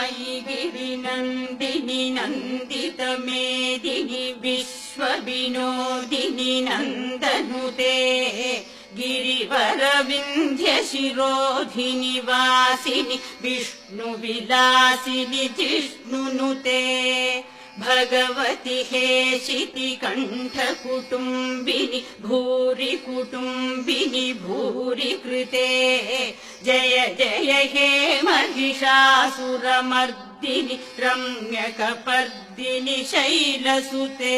अयि गिरिनन्दिनि नन्दितमेदिनि विश्वविनोदिनि नन्दनुते गिरिवरविन्ध्यशिरोधिनि वासिनि विष्णुविलासिनि जिष्णुनुते भगवति हेशिति कण्ठकुटुम्बिनि भूरि कुटुम्बिनि भूरि कृते जय जय हे महिषासुरमर्दिनि रम्यकपर्दिनि शैलसुते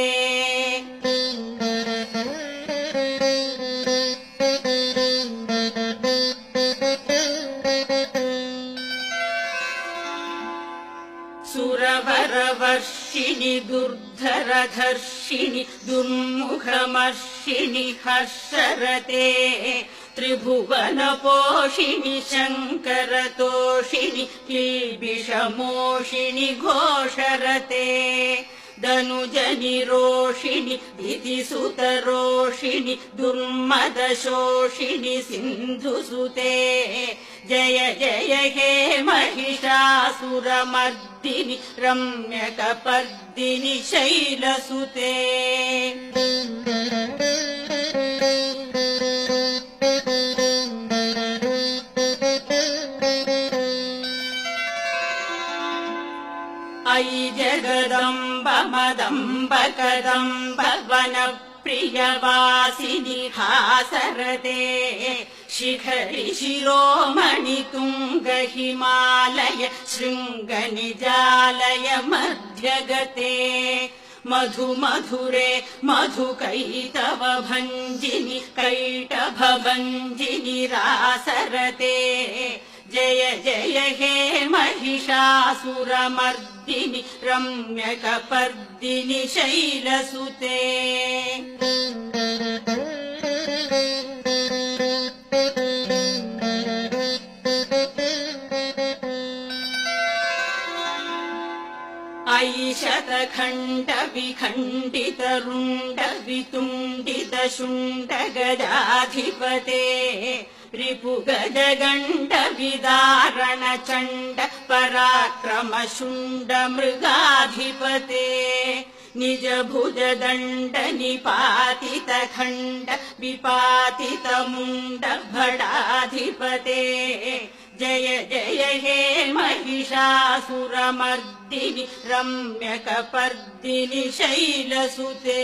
सुरवरवर्षिणि दुर्धरधर्षिणि दुर्मुखमर्षिणि हर्षरते त्रिभुवनपोषिणि शङ्करतोषिणि क्लीबिषमोषिणि घोषरते धनुजनिरोषिणि दितिसुतरोषिणि दुर्मदशोषिणि सिन्धुसुते जय जय हे महिषासुरमर्दिनि रम्यकपर्दिनि शैलसुते अयि जगदम्ब मदम्ब कदम्ब वनप्रियवासिनि हासरते शिखरि शिरोमणि तुङ्ग हिमालय शृङ्गनिजालय मध्यगते मधुमधुरे मधुकैटभ भञ्जिनि कैटभ भञ्जिनि रासरते जय जय हे महिषासुरमर्दिनि रम्यकपर्दिनि शैलसुते अयि शतखण्ड विखण्डित रुण्ड वितुण्डित शुण्ड गजाधिपते रिपुगजगण्ड विदारण चण्ड पराक्रम शुण्ड मृगाधिपते निज भुज दण्ड निपातित खण्ड विपातित मुण्ड भडाधिपते जय जय हे महिषासुरमर्दिनि रम्यकपर्दिनि शैलसुते